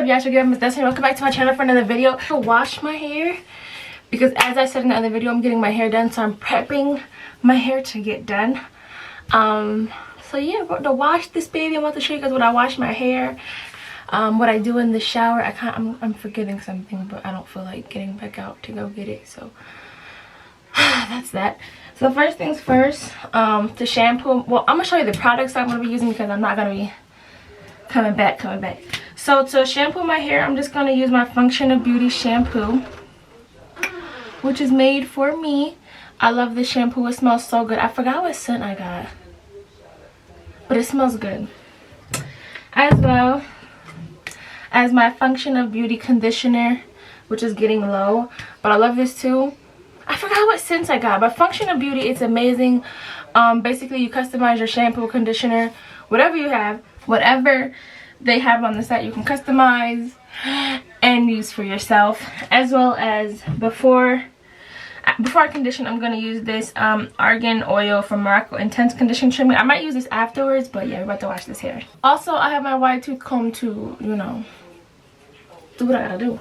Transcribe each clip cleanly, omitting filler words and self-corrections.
up, y'all? It's your girl, Miss Destiny. Welcome back to my channel for another video. To wash my hair because, as I said in the other video, I'm getting my hair done, so I'm prepping my hair to get done. So yeah, I'm about to wash this baby. I'm about to show you guys what I wash my hair, what I do in the shower. I'm forgetting something, but I don't feel like getting back out to go get it, so that's that. So first things first, to shampoo. Well, I'm gonna show you the products I'm gonna be using because I'm not gonna be coming back. So to shampoo my hair, I'm just gonna use my Function of Beauty shampoo, which is made for me. I love this shampoo. It smells so good. I forgot what scent I got, but it smells good. As well as my Function of Beauty conditioner, which is getting low, but I love this too. I forgot what scents I got, but Function of Beauty, it's amazing. Basically, you customize your shampoo, conditioner, whatever you have, whatever they have on the site, you can customize and use for yourself. As well as before I condition, I'm going to use this argan oil from Morocco Intense Condition Treatment. I might use this afterwards, but yeah, we're about to wash this hair. Also, I have my wide tooth comb to, you know, do what I gotta do.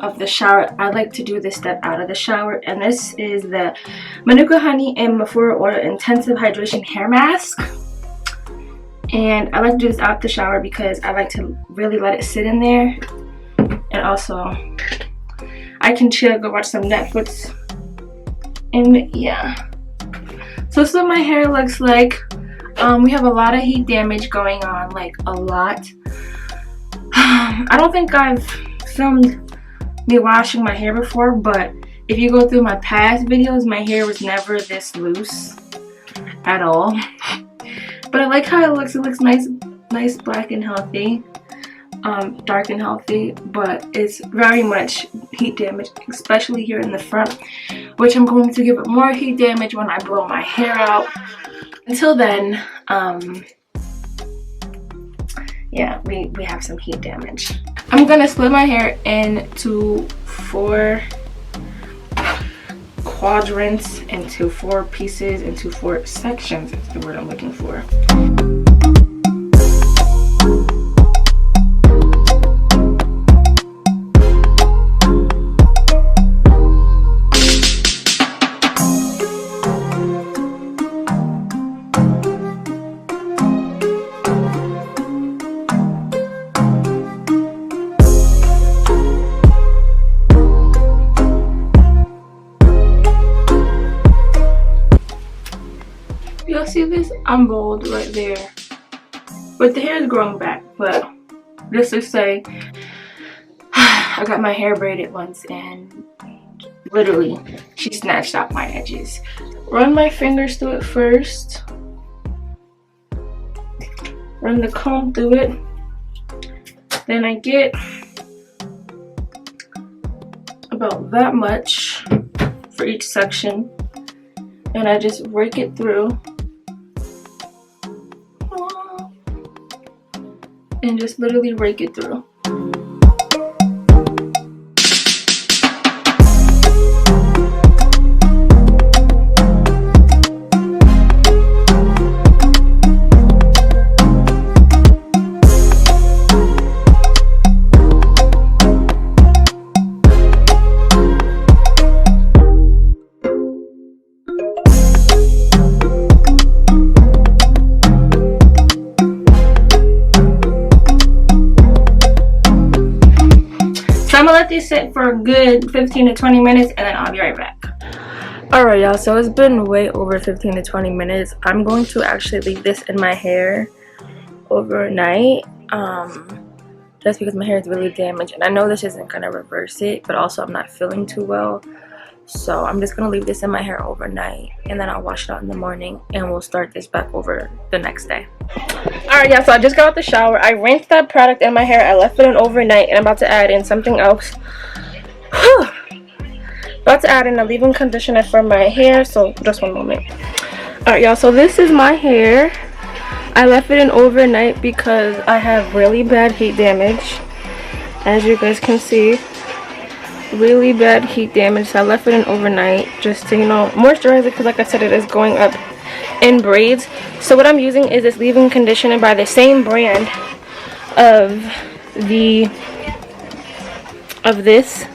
of the shower, I like to do this step out of the shower, and this is the Manuka Honey and Mafura Oil Intensive Hydration Hair Mask. And I like to do this out the shower because I like to really let it sit in there, and also I can chill, go watch some Netflix, and yeah. So this is what my hair looks like. We have a lot of heat damage going on, like a lot. I don't think I've filmed me washing my hair before, but if you go through my past videos, my hair was never this loose at all. But I like how it looks. It looks nice black and healthy, dark and healthy, but it's very much heat damage, especially here in the front, which I'm going to give it more heat damage when I blow my hair out. Until then, yeah, we have some heat damage. I'm gonna split my hair into 4 quadrants, into 4 pieces, into 4 sections. That's the word I'm looking for. You'll see this unbold right there, but the hair is growing back. But just to say, I got my hair braided once and literally she snatched out my edges. Run my fingers through it first, run the comb through it, then I get about that much for each section, and I just rake it through and just literally rake it through. I'm gonna let these sit for a good 15 to 20 minutes and then I'll be right back. Alright y'all, so it's been way over 15 to 20 minutes. I'm going to actually leave this in my hair overnight, just because my hair is really damaged, and I know this isn't gonna reverse it, but also I'm not feeling too well. So I'm just gonna leave this in my hair overnight and then I'll wash it out in the morning and we'll start this back over the next day. Alright, yeah, so I just got out the shower. I rinsed that product in my hair. I left it in overnight, and I'm about to add in something else. About to add in a leave-in conditioner for my hair, so just one moment. Alright, y'all, so this is my hair. I left it in overnight because I have really bad heat damage. As you guys can see, really bad heat damage. So I left it in overnight just to, you know, moisturize it, because like I said, it is going up in braids. So what I'm using is this leave-in conditioner by the same brand of this,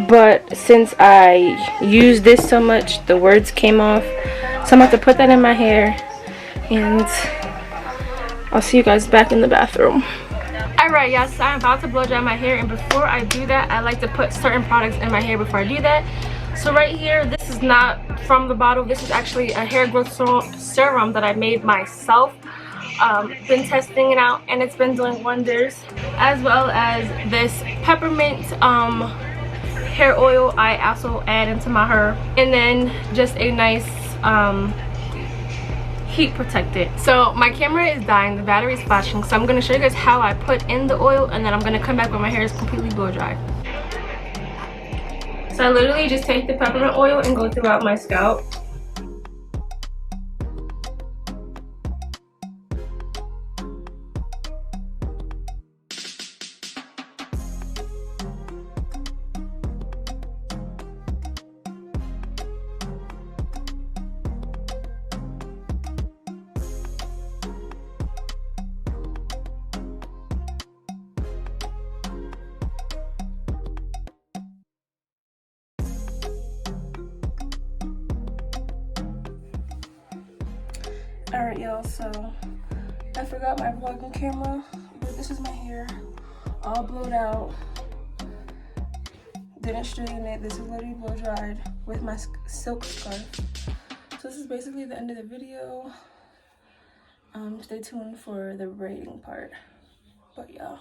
but since I used this so much, the words came off, so I'm about to put that in my hair and I'll see you guys back in the bathroom. Alright, yes, I'm about to blow dry my hair, and before I do that, I like to put certain products in my hair before I do that. So right here, this is not from the bottle. This is actually a hair growth serum that I made myself. Been testing it out and it's been doing wonders. As well as this peppermint hair oil I also add into my hair. And then just a nice heat protectant. So my camera is dying, the battery is flashing, so I'm going to show you guys how I put in the oil, and then I'm going to come back when my hair is completely blow dry. So I literally just take the peppermint oil and go throughout my scalp. Alright, y'all, so I forgot my vlogging camera, but this is my hair all blowed out. Didn't straighten it. This is literally blow dried with my silk scarf. So this is basically the end of the video. Stay tuned for the braiding part. But yeah.